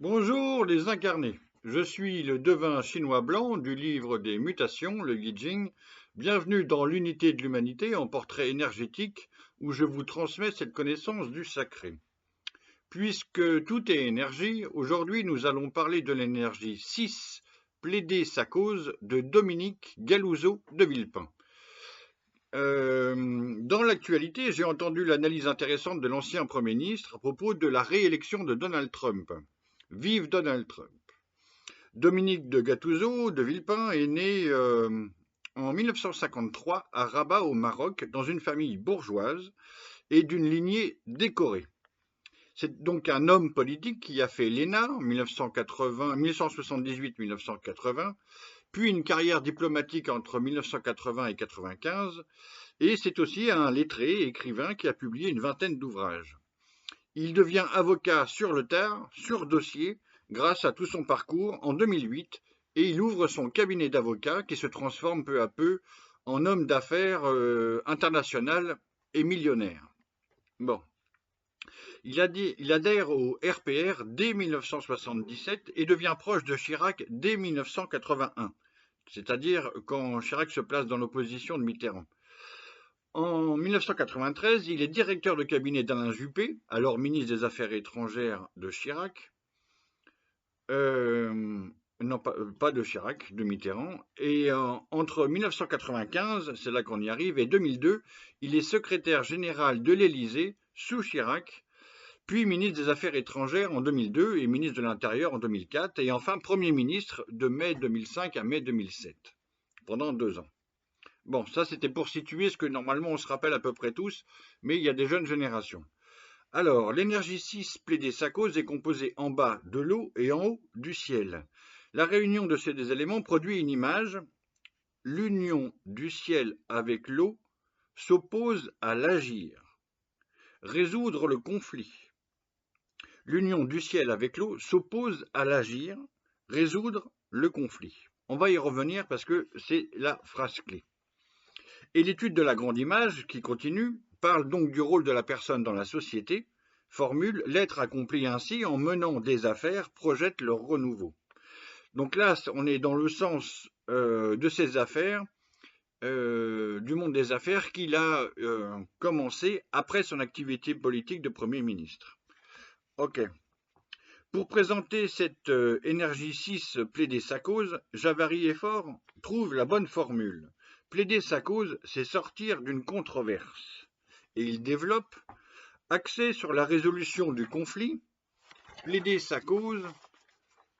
Bonjour les incarnés, je suis le devin chinois blanc du livre des mutations, le Yi Jing. Bienvenue dans l'unité de l'humanité en portrait énergétique où je vous transmets cette connaissance du sacré. Puisque tout est énergie, aujourd'hui nous allons parler de l'énergie 6, plaider sa cause, de Dominique Galouzeau de Villepin. Dans l'actualité, j'ai entendu l'analyse intéressante de l'ancien Premier ministre à propos de la réélection de Donald Trump. Vive Donald Trump. Dominique de Gattuso de Villepin est né en 1953 à Rabat au Maroc dans une famille bourgeoise et d'une lignée décorée. C'est donc un homme politique qui a fait l'ENA en 1978-1980, puis une carrière diplomatique entre 1980 et 1995, et c'est aussi un lettré et écrivain qui a publié une vingtaine d'ouvrages. Il devient avocat sur le tard, sur dossier, grâce à tout son parcours en 2008, et il ouvre son cabinet d'avocat qui se transforme peu à peu en homme d'affaires international et millionnaire. Bon. Il adhère au RPR dès 1977 et devient proche de Chirac dès 1981, c'est-à-dire quand Chirac se place dans l'opposition de Mitterrand. En 1993, il est directeur de cabinet d'Alain Juppé, alors ministre des Affaires étrangères de Chirac. Non, pas de Chirac, de Mitterrand. Et entre 1995, c'est là qu'on y arrive, et 2002, il est secrétaire général de l'Élysée sous Chirac, puis ministre des Affaires étrangères en 2002 et ministre de l'Intérieur en 2004, et enfin Premier ministre de mai 2005 à mai 2007, pendant 2 ans. Bon, ça c'était pour situer ce que normalement on se rappelle à peu près tous, mais il y a des jeunes générations. Alors, l'énergie 6 plaider sa cause est composée en bas de l'eau et en haut du ciel. La réunion de ces deux éléments produit une image. L'union du ciel avec l'eau s'oppose à l'agir. Résoudre le conflit. L'union du ciel avec l'eau s'oppose à l'agir. Résoudre le conflit. On va y revenir parce que c'est la phrase clé. Et l'étude de la grande image, qui continue, parle donc du rôle de la personne dans la société, formule l'être accompli ainsi en menant des affaires, projette leur renouveau. Donc là, on est dans le sens de ces affaires, du monde des affaires qu'il a commencé après son activité politique de Premier ministre. Ok. Pour présenter cette énergie 6 plaider sa cause, Javary et Faure trouve la bonne formule. Plaider sa cause, c'est sortir d'une controverse. Et il développe, axé sur la résolution du conflit, plaider sa cause,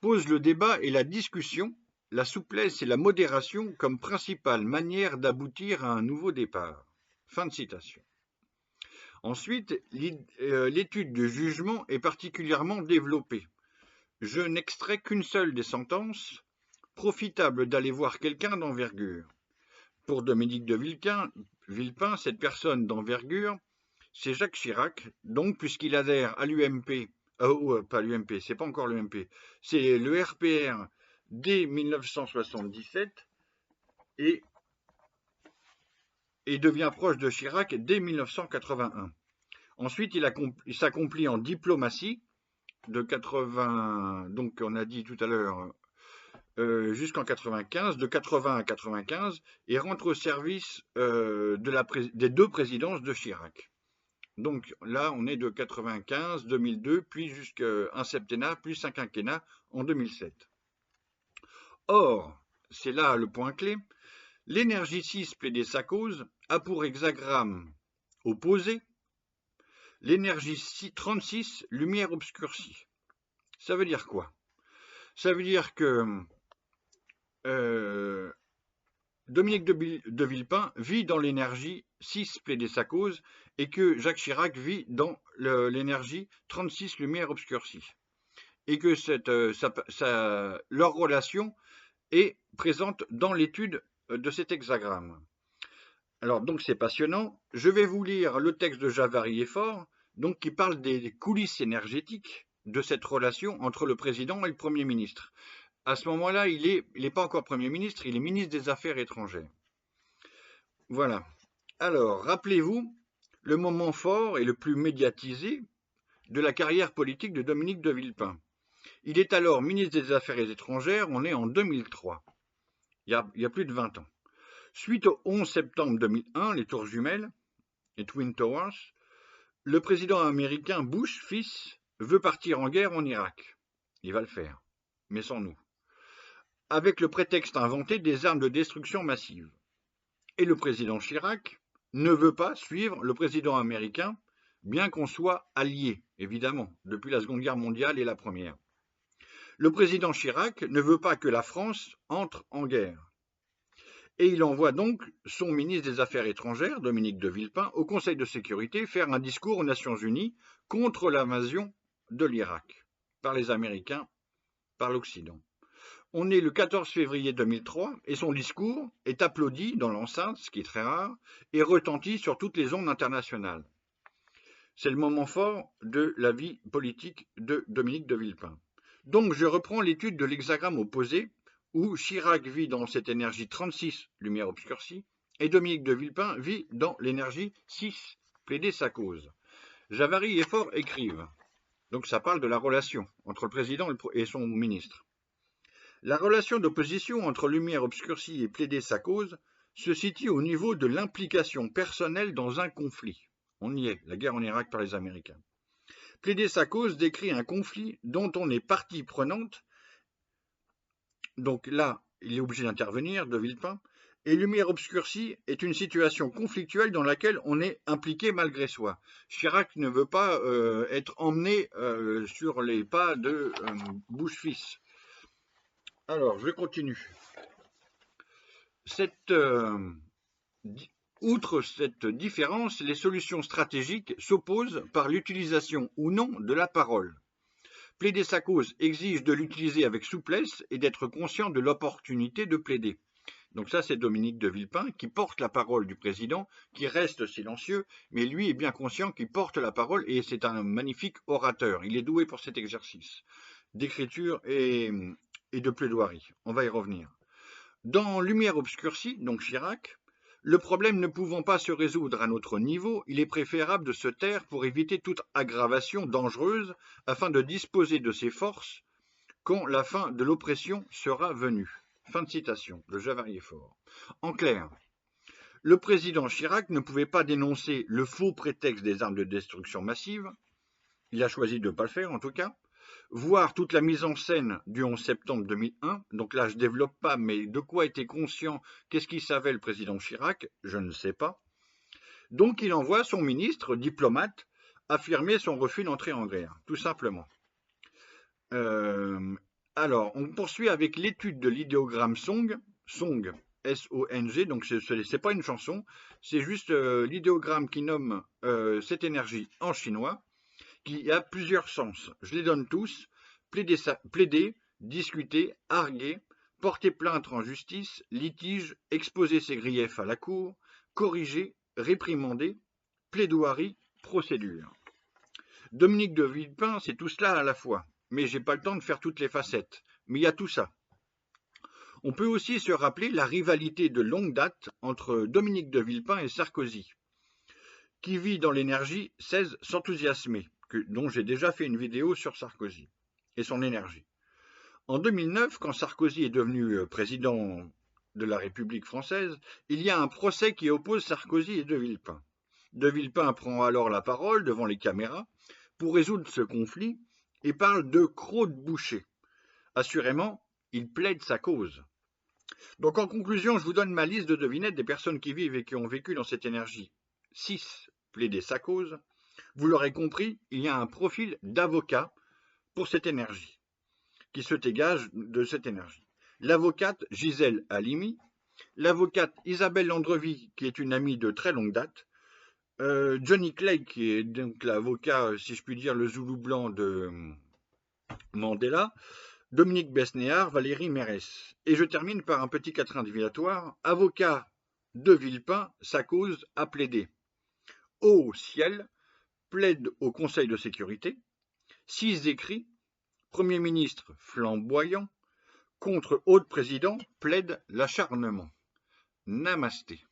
pose le débat et la discussion, la souplesse et la modération comme principale manière d'aboutir à un nouveau départ. Fin de citation. Ensuite, l'étude du jugement est particulièrement développée. Je n'extrais qu'une seule des sentences, profitable d'aller voir quelqu'un d'envergure. Pour Dominique de Villepin, cette personne d'envergure, c'est Jacques Chirac, donc puisqu'il adhère à l'UMP, pas l'UMP, c'est pas encore l'UMP, c'est le RPR dès 1977 et devient proche de Chirac dès 1981. Ensuite, il s'accomplit en diplomatie de 80, donc on a dit tout à l'heure, jusqu'en 95, de 80 à 95, et rentre au service des deux présidences de Chirac. Donc là, on est de 95, 2002, puis jusqu'à un septennat, puis un quinquennat en 2007. Or, c'est là le point clé, l'énergie 6 plaider sa cause a pour hexagramme opposé l'énergie 36 lumière obscurcie. Ça veut dire quoi? Ça veut dire que Dominique de Villepin vit dans l'énergie 6 plaider sa cause et que Jacques Chirac vit dans l'énergie 36 lumière obscurcie. Et que leur relation est présente dans l'étude de cet hexagramme. Alors donc c'est passionnant. Je vais vous lire le texte de Javary et Faure, donc qui parle des coulisses énergétiques de cette relation entre le président et le Premier ministre. À ce moment-là, il n'est pas encore Premier ministre, il est ministre des Affaires étrangères. Voilà. Alors, rappelez-vous, le moment fort et le plus médiatisé de la carrière politique de Dominique de Villepin. Il est alors ministre des Affaires étrangères, on est en 2003, il y a plus de 20 ans. Suite au 11 septembre 2001, les tours jumelles, les Twin Towers, le président américain Bush, fils, veut partir en guerre en Irak. Il va le faire, mais sans nous. Avec le prétexte inventé des armes de destruction massive. Et le président Chirac ne veut pas suivre le président américain, bien qu'on soit alliés, évidemment, depuis la Seconde Guerre mondiale et la Première. Le président Chirac ne veut pas que la France entre en guerre. Et il envoie donc son ministre des Affaires étrangères, Dominique de Villepin, au Conseil de sécurité faire un discours aux Nations Unies contre l'invasion de l'Irak par les Américains, par l'Occident. On est le 14 février 2003 et son discours est applaudi dans l'enceinte, ce qui est très rare, et retentit sur toutes les ondes internationales. C'est le moment fort de la vie politique de Dominique de Villepin. Donc je reprends l'étude de l'hexagramme opposé, où Chirac vit dans cette énergie 36, lumière obscurcie, et Dominique de Villepin vit dans l'énergie 6, plaider sa cause. Javary et Faure écrivent. Donc ça parle de la relation entre le président et son ministre. La relation d'opposition entre lumière obscurcie et plaider sa cause se situe au niveau de l'implication personnelle dans un conflit. On y est, la guerre en Irak par les Américains. Plaider sa cause décrit un conflit dont on est partie prenante. Donc là, il est obligé d'intervenir, de Villepin. Et lumière obscurcie est une situation conflictuelle dans laquelle on est impliqué malgré soi. Chirac ne veut pas être emmené sur les pas de Bush fils. Alors, je continue. Outre cette différence, les solutions stratégiques s'opposent par l'utilisation ou non de la parole. Plaider sa cause exige de l'utiliser avec souplesse et d'être conscient de l'opportunité de plaider. Donc ça, c'est Dominique de Villepin qui porte la parole du président, qui reste silencieux, mais lui est bien conscient qu'il porte la parole et c'est un magnifique orateur. Il est doué pour cet exercice d'écriture et de plaidoirie. On va y revenir. Dans Lumière obscurcie, donc Chirac, le problème ne pouvant pas se résoudre à notre niveau, il est préférable de se taire pour éviter toute aggravation dangereuse afin de disposer de ses forces quand la fin de l'oppression sera venue. Fin de citation de Javary et Faure. En clair, le président Chirac ne pouvait pas dénoncer le faux prétexte des armes de destruction massive, il a choisi de ne pas le faire en tout cas, voir toute la mise en scène du 11 septembre 2001, donc là je ne développe pas, mais de quoi était conscient, qu'est-ce qu'il savait le président Chirac, je ne sais pas. Donc il envoie son ministre, diplomate, affirmer son refus d'entrer en guerre, tout simplement. Alors, on poursuit avec l'étude de l'idéogramme Song, S-O-N-G, donc c'est pas une chanson, c'est juste l'idéogramme qui nomme cette énergie en chinois, qui a plusieurs sens. Je les donne tous. Plaider, discuter, arguer, porter plainte en justice, litige, exposer ses griefs à la cour, corriger, réprimander, plaidoirie, procédure. Dominique de Villepin, c'est tout cela à la fois, mais j'ai pas le temps de faire toutes les facettes. Mais il y a tout ça. On peut aussi se rappeler la rivalité de longue date entre Dominique de Villepin et Sarkozy, qui vit dans l'énergie 16 s'enthousiasmer, dont j'ai déjà fait une vidéo sur Sarkozy et son énergie. En 2009, quand Sarkozy est devenu président de la République française, il y a un procès qui oppose Sarkozy et De Villepin. De Villepin prend alors la parole devant les caméras pour résoudre ce conflit et parle de crocs de boucher. Assurément, il plaide sa cause. Donc en conclusion, je vous donne ma liste de devinettes des personnes qui vivent et qui ont vécu dans cette énergie. 6. Plaider sa cause. Vous l'aurez compris, il y a un profil d'avocat pour cette énergie, qui se dégage de cette énergie. L'avocate Gisèle Halimi, l'avocate Isabelle Landrevi, qui est une amie de très longue date, Johnny Clegg, qui est donc l'avocat, si je puis dire, le Zoulou blanc de Mandela, Dominique Besnéard, Valérie Mérès. Et je termine par un petit quatrain divinatoire, avocat de Villepin, sa cause a plaidé. Au ciel, plaide au Conseil de sécurité, 6 écrits, Premier ministre flamboyant, contre haut président, plaide l'acharnement. Namasté.